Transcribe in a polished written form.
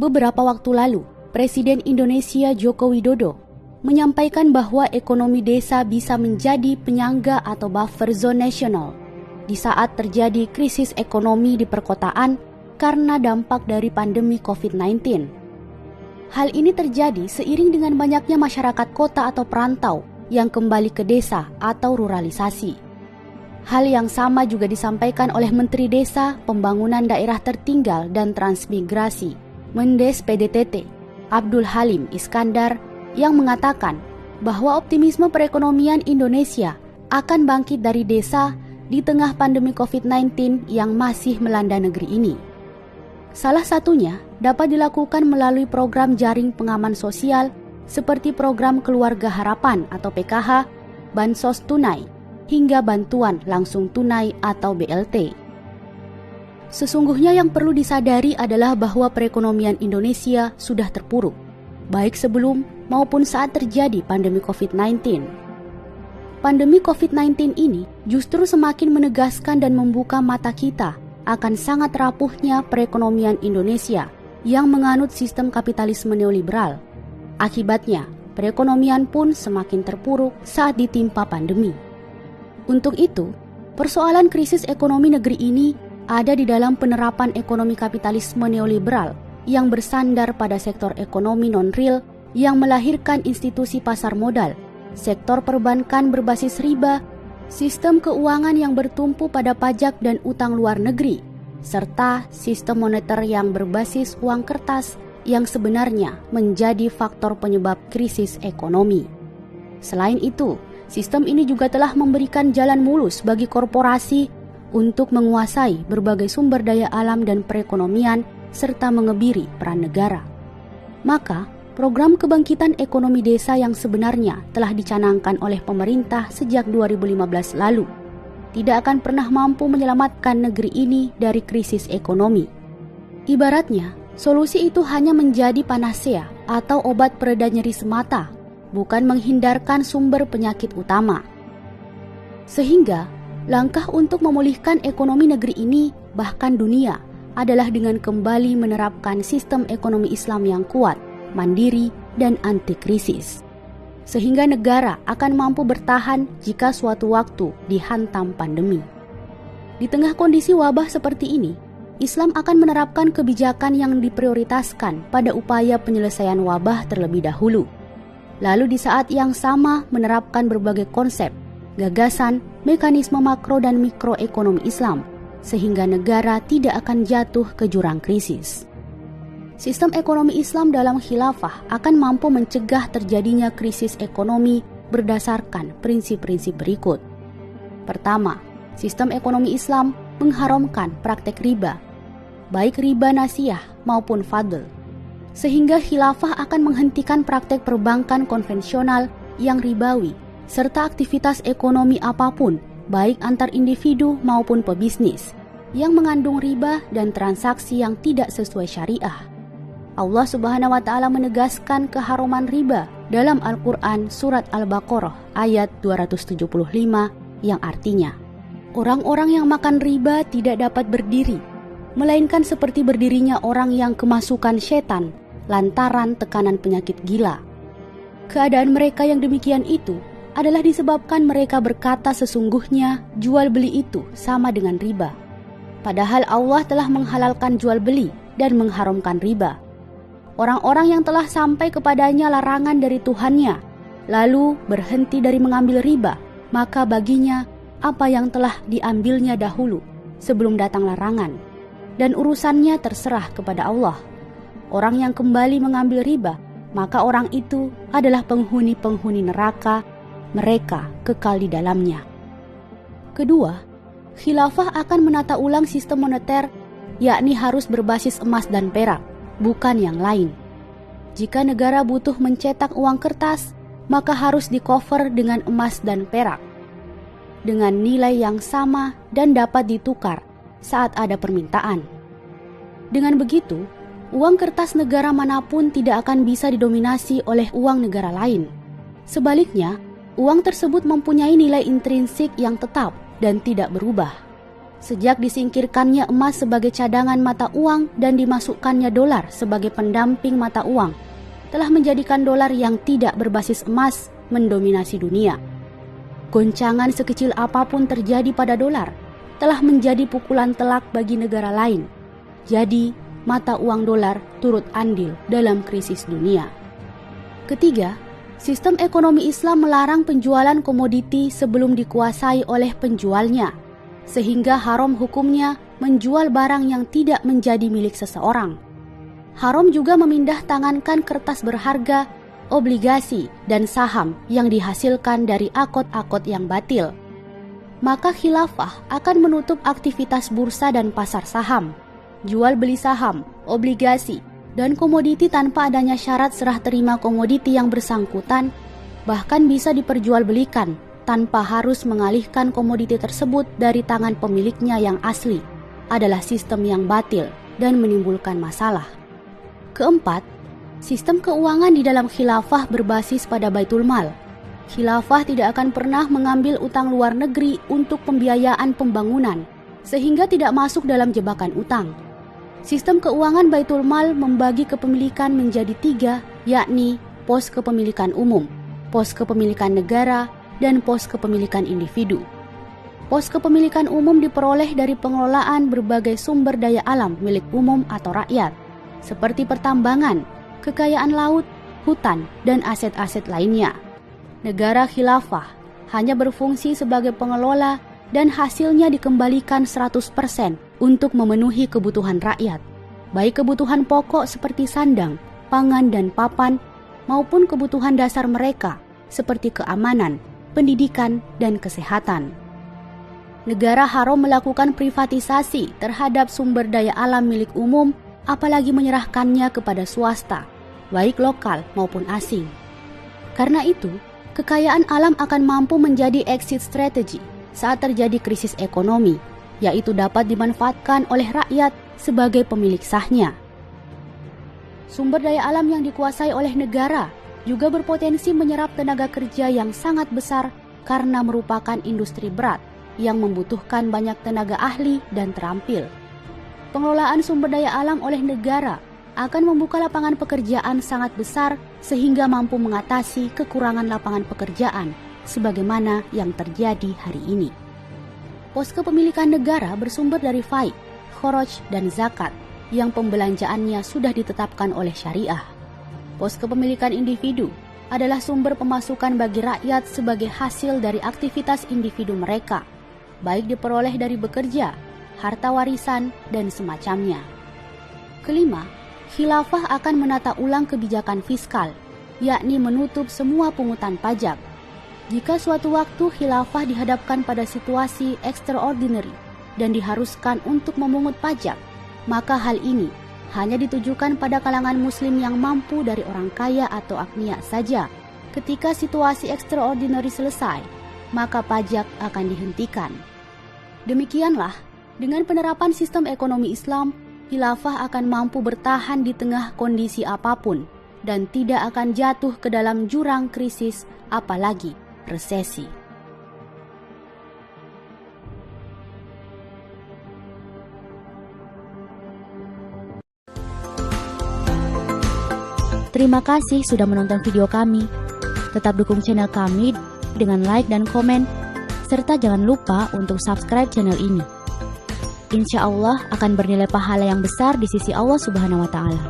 Beberapa waktu lalu, Presiden Indonesia Joko Widodo menyampaikan bahwa ekonomi desa bisa menjadi penyangga atau buffer zone nasional di saat terjadi krisis ekonomi di perkotaan karena dampak dari pandemi COVID-19. Hal ini terjadi seiring dengan banyaknya masyarakat kota atau perantau yang kembali ke desa atau ruralisasi. Hal yang sama juga disampaikan oleh Menteri Desa, Pembangunan Daerah Tertinggal dan Transmigrasi, Mendes PDTT, Abdul Halim Iskandar, yang mengatakan bahwa optimisme perekonomian Indonesia akan bangkit dari desa di tengah pandemi COVID-19 yang masih melanda negeri ini. Salah satunya dapat dilakukan melalui program jaring pengaman sosial seperti program Keluarga Harapan atau PKH, Bansos Tunai, hingga Bantuan Langsung Tunai atau BLT. Sesungguhnya yang perlu disadari adalah bahwa perekonomian Indonesia sudah terpuruk, baik sebelum maupun saat terjadi pandemi COVID-19. Pandemi COVID-19 ini justru semakin menegaskan dan membuka mata kita akan sangat rapuhnya perekonomian Indonesia yang menganut sistem kapitalisme neoliberal. Akibatnya, perekonomian pun semakin terpuruk saat ditimpa pandemi. Untuk itu, persoalan krisis ekonomi negeri ini ada di dalam penerapan ekonomi kapitalisme neoliberal yang bersandar pada sektor ekonomi non-real yang melahirkan institusi pasar modal, sektor perbankan berbasis riba, sistem keuangan yang bertumpu pada pajak dan utang luar negeri, serta sistem moneter yang berbasis uang kertas yang sebenarnya menjadi faktor penyebab krisis ekonomi. Selain itu, sistem ini juga telah memberikan jalan mulus bagi korporasi untuk menguasai berbagai sumber daya alam dan perekonomian serta mengebiri peran negara. Maka, program kebangkitan ekonomi desa yang sebenarnya telah dicanangkan oleh pemerintah sejak 2015 lalu tidak akan pernah mampu menyelamatkan negeri ini dari krisis ekonomi. Ibaratnya, solusi itu hanya menjadi panasea atau obat pereda nyeri semata, bukan menghindarkan sumber penyakit utama. Sehingga, langkah untuk memulihkan ekonomi negeri ini, bahkan dunia, adalah dengan kembali menerapkan sistem ekonomi Islam yang kuat, mandiri, dan anti krisis. Sehingga negara akan mampu bertahan jika suatu waktu dihantam pandemi. Di tengah kondisi wabah seperti ini, Islam akan menerapkan kebijakan yang diprioritaskan pada upaya penyelesaian wabah terlebih dahulu. Lalu di saat yang sama menerapkan berbagai konsep, gagasan, mekanisme makro dan mikroekonomi Islam, sehingga negara tidak akan jatuh ke jurang krisis. Sistem ekonomi Islam dalam khilafah akan mampu mencegah terjadinya krisis ekonomi berdasarkan prinsip-prinsip berikut. Pertama, sistem ekonomi Islam mengharamkan praktek riba, baik riba nasiyah maupun fadl, sehingga khilafah akan menghentikan praktek perbankan konvensional yang ribawi, serta aktivitas ekonomi apapun, baik antar individu maupun pebisnis, yang mengandung riba dan transaksi yang tidak sesuai syariah. Allah Subhanahu wa Ta'ala menegaskan keharuman riba dalam Al-Quran Surat Al-Baqarah ayat 275 yang artinya, orang-orang yang makan riba tidak dapat berdiri, melainkan seperti berdirinya orang yang kemasukan setan lantaran tekanan penyakit gila. Keadaan mereka yang demikian itu adalah disebabkan mereka berkata sesungguhnya jual beli itu sama dengan riba. Padahal Allah telah menghalalkan jual beli dan mengharamkan riba. Orang-orang yang telah sampai kepadanya larangan dari Tuhannya, lalu berhenti dari mengambil riba, maka baginya apa yang telah diambilnya dahulu sebelum datang larangan, dan urusannya terserah kepada Allah. Orang yang kembali mengambil riba, maka orang itu adalah penghuni-penghuni neraka, mereka kekal di dalamnya. Kedua, khilafah akan menata ulang sistem moneter, yakni harus berbasis emas dan perak, bukan yang lain. Jika negara butuh mencetak uang kertas, maka harus di-cover dengan emas dan perak, dengan nilai yang sama dan dapat ditukar saat ada permintaan. Dengan begitu, uang kertas negara manapun tidak akan bisa didominasi oleh uang negara lain. Sebaliknya, uang tersebut mempunyai nilai intrinsik yang tetap dan tidak berubah. Sejak disingkirkannya emas sebagai cadangan mata uang dan dimasukkannya dolar sebagai pendamping mata uang, telah menjadikan dolar yang tidak berbasis emas mendominasi dunia. Goncangan sekecil apapun terjadi pada dolar telah menjadi pukulan telak bagi negara lain. Jadi, mata uang dolar turut andil dalam krisis dunia. Ketiga, sistem ekonomi Islam melarang penjualan komoditi sebelum dikuasai oleh penjualnya, sehingga haram hukumnya menjual barang yang tidak menjadi milik seseorang. Haram juga memindah tangankan kertas berharga, obligasi, dan saham yang dihasilkan dari akot-akot yang batil. Maka khilafah akan menutup aktivitas bursa dan pasar saham, jual beli saham, obligasi, dan komoditi tanpa adanya syarat serah terima komoditi yang bersangkutan, bahkan bisa diperjualbelikan tanpa harus mengalihkan komoditi tersebut dari tangan pemiliknya yang asli, adalah sistem yang batil dan menimbulkan masalah. Keempat, sistem keuangan di dalam khilafah berbasis pada baitul mal. Khilafah tidak akan pernah mengambil utang luar negeri untuk pembiayaan pembangunan, sehingga tidak masuk dalam jebakan utang. Sistem keuangan baitul mal membagi kepemilikan menjadi 3, yakni pos kepemilikan umum, pos kepemilikan negara, dan pos kepemilikan individu. Pos kepemilikan umum diperoleh dari pengelolaan berbagai sumber daya alam milik umum atau rakyat, seperti pertambangan, kekayaan laut, hutan, dan aset-aset lainnya. Negara khilafah hanya berfungsi sebagai pengelola dan hasilnya dikembalikan 100% untuk memenuhi kebutuhan rakyat, baik kebutuhan pokok seperti sandang, pangan, dan papan, maupun kebutuhan dasar mereka seperti keamanan, pendidikan, dan kesehatan. Negara haram melakukan privatisasi terhadap sumber daya alam milik umum, apalagi menyerahkannya kepada swasta, baik lokal maupun asing. Karena itu, kekayaan alam akan mampu menjadi exit strategy saat terjadi krisis ekonomi, yaitu dapat dimanfaatkan oleh rakyat sebagai pemilik sahnya. Sumber daya alam yang dikuasai oleh negara juga berpotensi menyerap tenaga kerja yang sangat besar karena merupakan industri berat yang membutuhkan banyak tenaga ahli dan terampil. Pengelolaan sumber daya alam oleh negara akan membuka lapangan pekerjaan sangat besar sehingga mampu mengatasi kekurangan lapangan pekerjaan sebagaimana yang terjadi hari ini. Pos kepemilikan negara bersumber dari faid, kharaj, dan zakat yang pembelanjaannya sudah ditetapkan oleh syariah. Pos kepemilikan individu adalah sumber pemasukan bagi rakyat sebagai hasil dari aktivitas individu mereka, baik diperoleh dari bekerja, harta warisan, dan semacamnya. Kelima, khilafah akan menata ulang kebijakan fiskal, yakni menutup semua pungutan pajak. Jika suatu waktu khilafah dihadapkan pada situasi extraordinary dan diharuskan untuk memungut pajak, maka hal ini hanya ditujukan pada kalangan muslim yang mampu dari orang kaya atau agnia saja. Ketika situasi extraordinary selesai, maka pajak akan dihentikan. Demikianlah, dengan penerapan sistem ekonomi Islam, khilafah akan mampu bertahan di tengah kondisi apapun dan tidak akan jatuh ke dalam jurang krisis, apalagi resesi. Terima kasih sudah menonton video kami. Tetap dukung channel kami dengan like dan komen, serta jangan lupa untuk subscribe channel ini. Insya Allah akan bernilai pahala yang besar di sisi Allah Subhanahu wa Ta'ala.